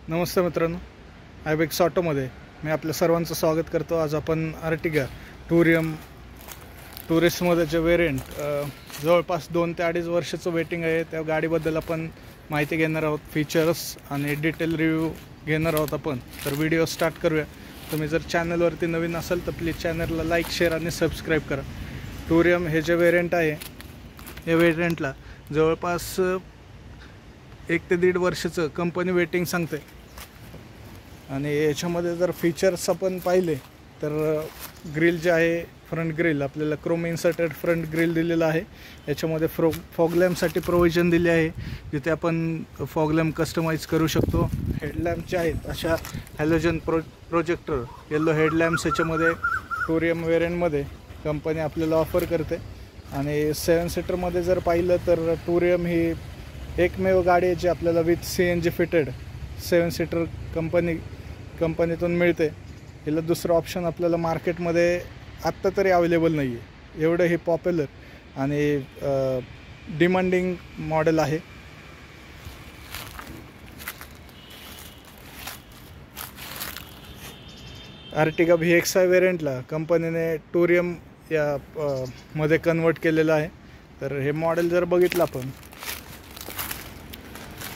नमस्ते मित्रांनो, आयबेक्स ऑटोमध्ये मी आपल्या सर्वांचं स्वागत करतो। आज आपण अर्टिगा टुरियम टुरिस्टमध्ये जे वेरियंट जवळपास 2 ते 2.5 वर्षाचं वेटिंग आहे त्या गाडीबद्दल आपण माहिती घेणार आहोत, फीचर्स आणि डिटेल रिव्ह्यू घेणार आहोत आपण। तर व्हिडिओ स्टार्ट करूया। तुम्ही जर चॅनलवरती नवीन असाल तर प्लीज चॅनलला लाईक, शेअर आणि सबस्क्राईब करा। टुरियम हे जे वेरियंट आहे या वेरियंटला जवळपास 1 ते 1.5 वर्षाचं कंपनी वेटिंग सांगते। आणि याच्यामध्ये जर फीचर्स आपण पाहिले तर ग्रिल जे आहे, फ्रंट ग्रिल आपल्याला क्रोम इन्सर्टेड फ्रंट ग्रिल दिलेला आहे। याच्यामध्ये फॉग लॅम्पसाठी प्रोव्हिजन दिले आहे, जिथे आपण फॉग लॅम्प कस्टमाइज करू शकतो। हेडलॅम्प जे आहेत अशा हॅलोजन प्रोजेक्टर येलो हेडलॅम्प्स याच्यामध्ये टुरियम वेरियंटमध्ये कंपनी आपल्याला ऑफर करते। आणि 7 सीटरमध्ये जर पाहिलं तर टुरियम ही एकमेव गाडी आहे जी आपल्याला विथ CNG फिटेड 7 सीटर कंपनीतून मिळते। हिला दुसरं ऑप्शन आपल्याला मार्केटमध्ये आत्ता तरी अवेलेबल नाही आहे, एवढं हे पॉप्युलर आणि डिमांडिंग मॉडेल आहे। अर्टिगा VXi वेरियंटला कंपनीने टुरियम या मध्ये कन्वर्ट केलेलं आहे। तर हे मॉडेल जर बघितलं आपण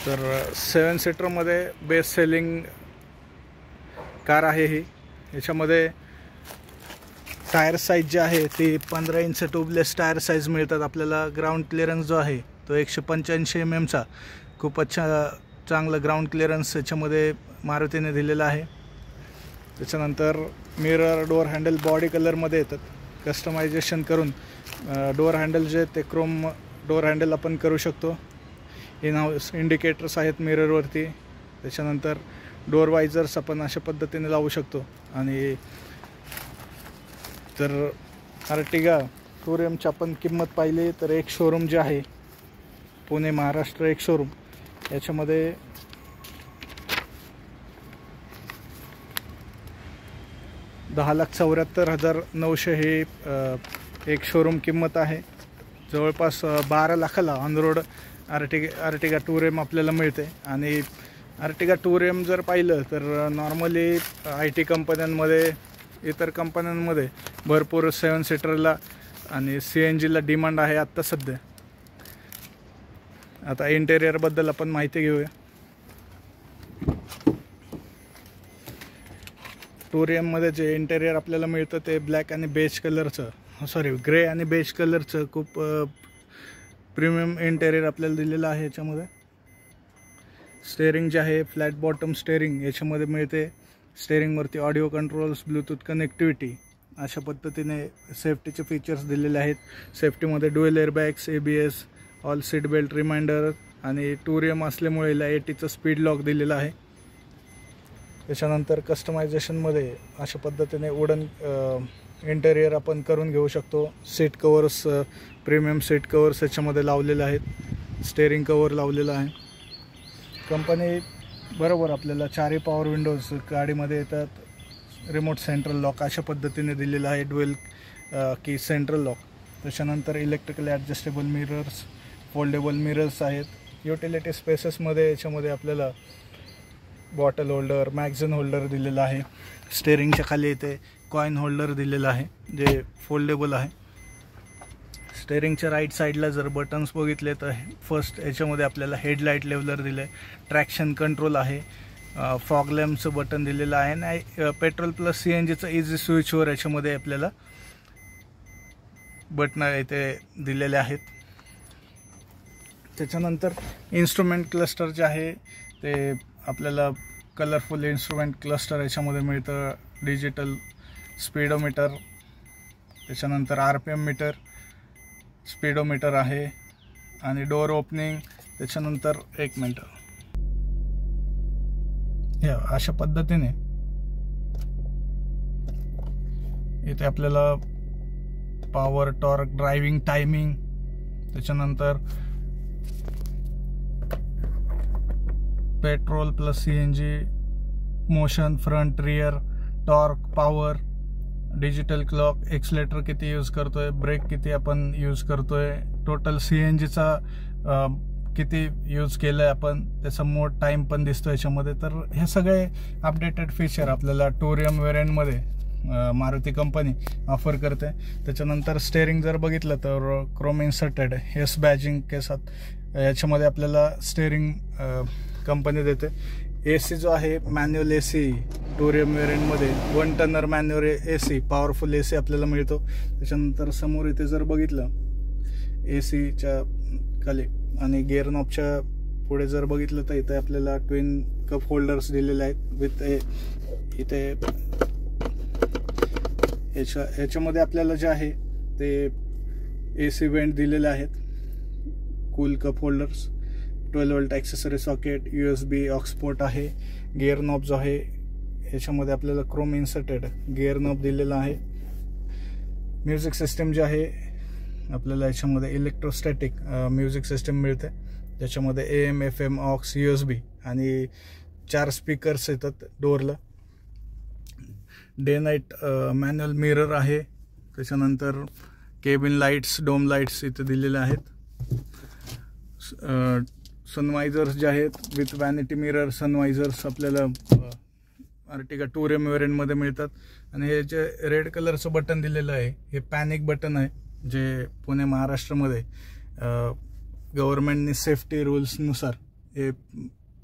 तर 7 सीटरमध्ये बेस्ट सेलिंग कार आहे ही। याच्यामध्ये टायर साईज जी आहे ती 15 इंच ट्यूबलेस टायर साईज मिळतात आपल्याला। ग्राउंड क्लिअरन्स जो आहे तो 185 mm खूपच चांगला ग्राउंड क्लिअरन्स याच्यामध्ये मारुतीने दिलेला आहे। त्याच्यानंतर मिरर, डोअर हँडल बॉडी कलरमध्ये येतात। कस्टमायझेशन करून डोअर हँडल जे ते क्रोम डोअर हँडल आपण करू शकतो। इन हाऊस इंडिकेटर्स आहेत मिररवरती। त्याच्यानंतर डोअर वायझर्स आपण अशा पद्धतीने लावू शकतो। आणि तर अर्टिगा टुरियमची आपण किंमत पाहिली तर एक शोरूम जे आहे पुणे महाराष्ट्र एक शोरूम, याच्यामध्ये ₹10,74,900 हे एक शोरूम किंमत आहे। जवळपास 12 लाखाला ऑन रोड अर्टिगा टुरियम आपल्याला मिळते। आणि अर्टिगा टुरियम जर पाहिलं तर नॉर्मली IT कंपन्यांमध्ये, इतर कंपन्यांमध्ये भरपूर 7 सीटरला आणि CNGला डिमांड आहे आत्ता सध्या। आता इंटेरियरबद्दल आपण माहिती घेऊया। टुरियममध्ये जे इंटेरियर आपल्याला मिळतं ते ब्लॅक आणि बेज कलरचं, ग्रे आणि बेज कलरचं खूप प्रीमियम इंटेरियर आपल्याला दिलेलं आहे। याच्यामध्ये स्टेअरिंग जे आहे फ्लॅट बॉटम स्टेअरिंग याच्यामध्ये मिळते। स्टेअरिंगवरती ऑडिओ कंट्रोल्स, ब्लूटूथ कनेक्टिव्हिटी अशा पद्धतीने सेफ्टीचे फीचर्स दिलेले आहेत। सेफ्टीमध्ये dual airbags, ABS, all seat belt reminder आणि टुरियम असल्यामुळे याला 80चं स्पीड लॉक दिलेलं आहे। त्याच्यानंतर कस्टमायझेशनमध्ये अशा पद्धतीने वुडन इंटेरियर आपण करून घेऊ शकतो। Seat covers, premium seat covers याच्यामध्ये लावलेले आहेत। स्टेअरिंग कवर लावलेलं आहे। कंपनी बरोबर आपल्याला 4 पॉवर विंडोज गाडीमध्ये येतात। रिमोट सेंट्रल लॉक अशा पद्धतीने दिलेलं आहे, ड्युअल की सेंट्रल लॉक। त्याच्यानंतर electrical adjustable mirrors, foldable mirrors आहेत। युटिलिटी स्पेसेसमध्ये याच्यामध्ये आपल्याला बॉटल होल्डर, मॅगझिन होल्डर दिलेला आहे। स्टेअरिंगच्या खाली इथे कॉइन होल्डर दिलेला आहे जे फोल्डेबल आहे। स्टेअरिंगच्या राईट साईडला जर बटन्स बघितले तर फर्स्ट याच्यामध्ये आपल्याला हेडलाईट लेवलर दिलं आहे, ट्रॅक्शन कंट्रोल आहे, फॉग लॅम्पचं बटन दिलेलं आहे आणि पेट्रोल प्लस CNGचं इझी स्विचवर याच्यामध्ये आपल्याला बटन इथे दिलेले आहेत। त्याच्यानंतर इन्स्ट्रुमेंट क्लस्टर जे आहे ते आपल्याला कलरफुल इन्स्ट्रुमेंट क्लस्टर याच्यामध्ये मिळतं। डिजिटल स्पीडोमीटर, त्याच्यानंतर RPM मीटर, स्पीडोमीटर आहे आणि डोअर ओपनिंग। त्याच्यानंतर 1 मिनिट या अशा पद्धतीने इथे आपल्याला पॉवर, टॉर्क, ड्रायव्हिंग टायमिंग, त्याच्यानंतर petrol plus CNG, motion, front, rear, torque, power, digital clock, accelerator किती यूज करतोय, ब्रेक किती आपण यूज करतोय, टोटल CNGचा किती यूज केलं आहे आपण, त्याचा मोर टाईम पण दिसतो याच्यामध्ये. तर हे सगळे अपडेटेड फीचर आपल्याला टुरियम वेरियंटमध्ये मारुती कंपनी ऑफर करते. त्याच्यानंतर स्टेअरिंग जर बघितलं तर क्रोम इन्सर्टेड एस बॅजिंग केसात याच्यामध्ये आपल्याला स्टेअरिंग कंपनी देते. AC जो आहे मॅन्युअल AC टुरियम वेरियंटमध्ये 1 tonner manual AC powerful AC आपल्याला मिळतो. त्याच्यानंतर समोर इथे जर बघितलं ACच्या खाली आणि गिअर नॉबच्या पुढे जर बघितलं तर इथे आपल्याला ट्विन कप होल्डर्स दिलेले आहेत विथ इथे याच्यामध्ये आपल्याला जे आहे ते AC वेंट दिलेले आहेत, cool cup holders, 12 volt accessory socket, USB aux port आहे. गिअर नॉब जो आहे याच्यामध्ये आपल्याला क्रोम इन्सर्टेड गिअर नॉब दिलेला आहे. म्युझिक सिस्टम जे आहे आपल्याला याच्यामध्ये इलेक्ट्रोस्टॅटिक म्युझिक सिस्टम मिळते. त्याच्यामध्ये AM FM ऑक्स USB आणि 4 स्पीकर्स येतात डोअरला. डे नाईट मॅन्युअल मिरर आहे. त्याच्यानंतर केबिन लाईट्स, डोम लाईट्स इथे दिलेले आहेत. सनवायझर्स जे आहेत विथ वॅनिटी मिरर सनवायझर्स आपल्याला आर्टिगा टुरियम वेरियंटमध्ये मिळतात. आणि हे जे रेड कलरचं बटन दिलेलं आहे हे पॅनिक बटन आहे, जे पुणे महाराष्ट्रामध्ये गव्हर्नमेंटनी सेफ्टी रूल्सनुसार हे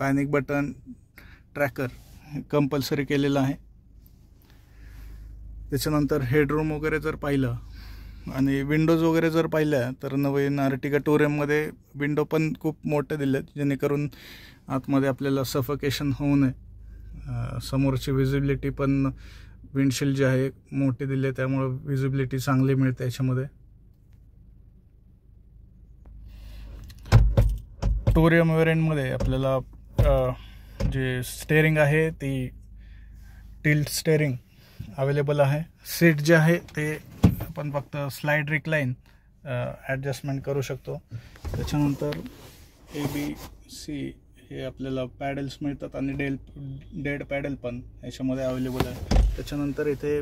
पॅनिक बटन ट्रॅकर कंपल्सरी केलेलं आहे. त्याच्यानंतर हेडरूम वगैरे जर पाहिलं आणि विंडोज वगैरे जर पाहिल्या तर नवीन आर्टिगा टुरियममध्ये विंडो पण खूप मोठे दिले आहेत, जेणेकरून आतमध्ये आपल्याला सफोकेशन होऊ नये. समोरची विजिबिलिटी पण विंडशील्ड जे आहे मोठी दिली आहे, त्यामुळे विजिबिलिटी चांगली मिळते याच्यामध्ये. टुरियम वेरियंटमध्ये आपल्याला जे स्टेअरिंग आहे ती टिल्ट स्टेअरिंग अवेलेबल आहे. सीट जे आहे ते आपण फक्त स्लाइड रिक्लाइन ॲडजस्टमेंट करू शकतो. त्याच्यानंतर ABC हे आपल्याला पॅडल्स मिळतात आणि डेड पॅडल पण याच्यामध्ये अवेलेबल आहे. त्याच्यानंतर इथे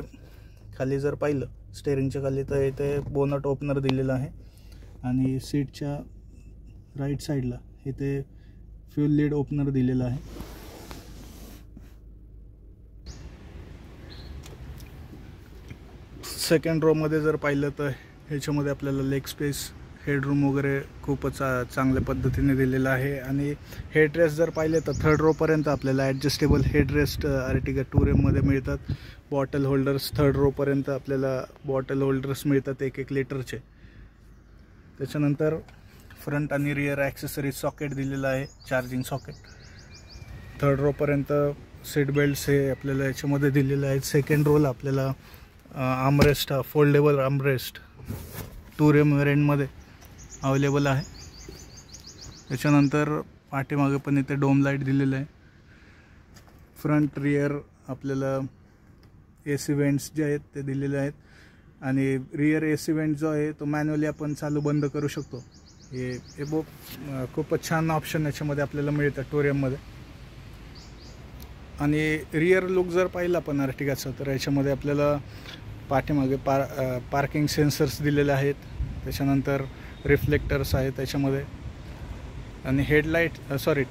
खाली जर पाहिलं स्टेअरिंगच्या खाली तर इथे बोनट ओपनर दिलेलं आहे आणि सीटच्या राईट साईडला इथे फ्यूल लीड ओपनर दिलेलं आहे. सेकंड रोमध्ये जर पाहिलं तर ह्याच्यामध्ये आपल्याला लेग स्पेस, हेडरूम वगैरे खूपच चांगल्या पद्धतीने दिलेलं आहे. आणि हेडरेस्ट जर पाहिले तर थर्ड रोपर्यंत आपल्याला ॲडजस्टेबल हेडरेस्ट आर्टिगा टुरियममध्ये मिळतात. बॉटल होल्डर्स थर्ड रोपर्यंत आपल्याला बॉटल होल्डर्स मिळतात 1-1 लिटरचे. त्याच्यानंतर फ्रंट आणि रिअर ॲक्सेसरी सॉकेट दिलेलं आहे, चार्जिंग सॉकेट. थर्ड रोपर्यंत सीट बेल्ट्स हे आपल्याला याच्यामध्ये दिलेले आहेत. सेकंड रोला आपल्याला आर्मरेस्ट, फोल्डेबल आर्मरेस्ट टुरियम वेरियंटमध्ये अवेलेबल आहे. त्याच्यानंतर पाठीमागे पण इथे डोम लाईट दिलेलं आहे. फ्रंट रिअर आपल्याला AC वेंट्स जे आहेत ते दिलेले आहेत आणि रिअर AC वेंट जो आहे तो मॅन्युअली आपण चालू बंद करू शकतो. हे खूपच छान ऑप्शन याच्यामध्ये आपल्याला मिळतं टुरियममध्ये. आणि रिअर लुक जर पाहिला आपण आर्टिगाचं तर याच्यामध्ये आपल्याला पाठीमागे पार्किंग सेन्सर्स दिलेले आहेत. त्याच्यानंतर रिफ्लेक्टर्स आहेत त्याच्यामध्ये आणि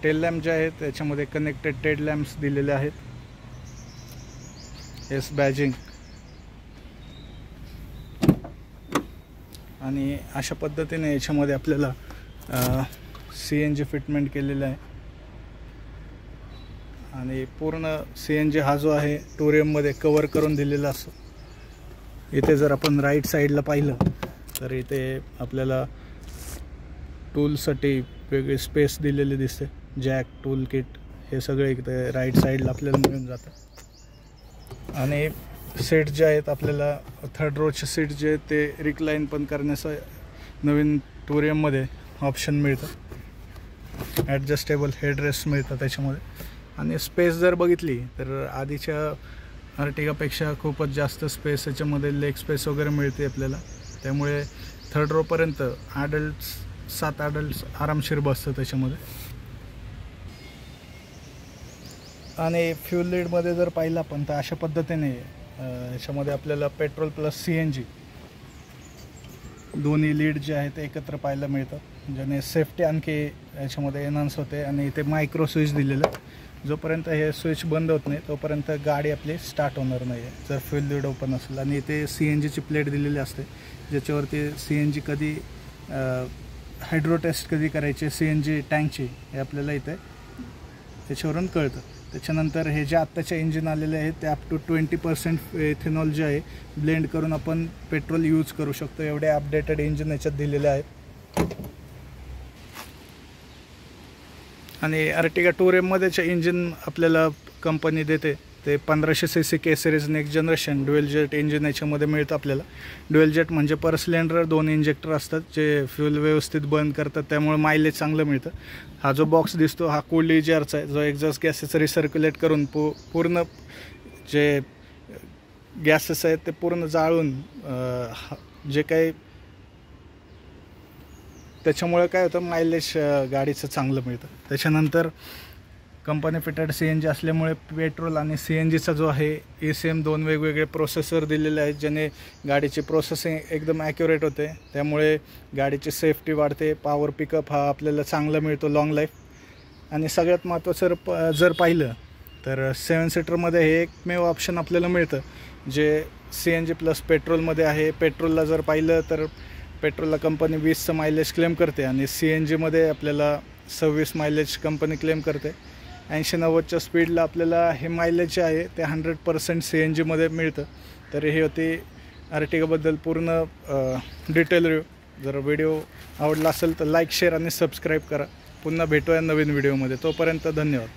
टेल लॅम्प जे आहेत त्याच्यामध्ये कनेक्टेड टेल लॅम्प्स दिलेले आहेत. एस बॅजिंग आणि अशा पद्धतीने याच्यामध्ये आपल्याला CNG फिटमेंट केलेलं आहे. आणि पूर्ण CNG हा जो आहे टुरियममध्ये कवर करून दिलेला असतो. इथे जर आपण राईट साईडला पाहिलं तर इथे आपल्याला टूलसाठी वेगळी स्पेस दिलेली दिसते. जॅक, टूल किट हे सगळे इथे राईट साईडला आपल्याला मिळून जातं. आणि सीट जे आहेत आपल्याला थर्ड रोचे सीट जे आहेत ते रिक्लाइन पण करण्याचं नवीन टुरियममध्ये ऑप्शन मिळतं. ॲडजस्टेबल हेडरेस्ट मिळतं त्याच्यामध्ये. आणि स्पेस जर बघितली तर आधीच्या आर्टिगापेक्षा खूपच जास्त स्पेस याच्यामध्ये लेग स्पेस वगैरे मिळते आपल्याला. त्यामुळे थर्ड रोपर्यंत 7 ॲडल्ट्स आरामशीर बसतं त्याच्यामध्ये. आणि फ्यूल लीडमध्ये जर पाहिलं आपण तर अशा पद्धतीने याच्यामध्ये आपल्याला पेट्रोल प्लस CNG दोन्ही लीड जे आहेत ते एकत्र पाहायला मिळतात. ज्याने सेफ्टी आणखी याच्यामध्ये एनहान्स होते. आणि इथे मायक्रो स्विच दिलेलं, जोपर्यंत हे स्विच बंद होत नाही तोपर्यंत गाडी आपली स्टार्ट होणार नाही आहे जर फ्यूल लीड ओपन असेल. आणि इथे CNGची प्लेट दिलेली असते, ज्याच्यावरती CNG कधी हायड्रो टेस्ट कधी करायची CNG टँकची हे आपल्याला इथे त्याच्यावरून कळतं. त्याच्यानंतर हे जे आत्ताचे इंजिन आलेले आहेत ते अप टू 20% इथेनॉल जे आहे ब्लेंड करून आपण पेट्रोल यूज करू शकतो. एवढे अपडेटेड इंजिन याच्यात दिलेले आहेत. आणि अर्टिगा टूरेममध्येचे इंजिन आपल्याला कंपनी देते ते 1500 cc K series next generation dual jet engine याच्यामध्ये मिळतं आपल्याला. ड्युएल जेट म्हणजे पर सिलेंडर 2 इंजेक्टर असतात जे फ्यूल व्यवस्थित बर्न करतात, त्यामुळे मायलेज चांगलं मिळतं. हा जो बॉक्स दिसतो हा कूल्ड EGRचा आहे, जो एक्झॉस्ट गॅसेस रिसर्क्युलेट करून पूर्ण जे गॅसेस आहेत ते पूर्ण जाळून जे काही त्याच्यामुळे काय होतं मायलेज गाडीचं चांगलं मिळतं. त्याच्यानंतर कंपनी फिटेड CNG असल्यामुळे पेट्रोल आणि CNGचा जो आहे ECM 2 वेगवेगळे प्रोसेसर दिलेले आहेत, ज्याने गाडीची प्रोसेसिंग एकदम ॲक्युरेट होते. त्यामुळे गाडीची सेफ्टी वाढते, पॉवर पिकअप हा आपल्याला चांगला मिळतो, लाँग लाईफ. आणि सगळ्यात महत्त्वाचं जर पाहिलं तर 7 सीटरमध्ये हे एकमेव ऑप्शन आपल्याला मिळतं जे CNG प्लस पेट्रोलमध्ये आहे. पेट्रोलला जर पाहिलं तर पेट्रोलला कंपनी 20चं मायलेज क्लेम करते आणि CNGमध्ये आपल्याला 26 मायलेज कंपनी क्लेम करते. 80-90च्या स्पीडला आपल्याला हे मायलेज जे आहे ते 100% CNGमध्ये मिळतं. तर हे होते अर्टिगाबद्दल पूर्ण डिटेल रिव्ह्यू. जर व्हिडिओ आवडला असेल तर लाईक, शेअर आणि सबस्क्राईब करा. पुन्हा भेटूया नवीन व्हिडिओमध्ये. तोपर्यंत धन्यवाद.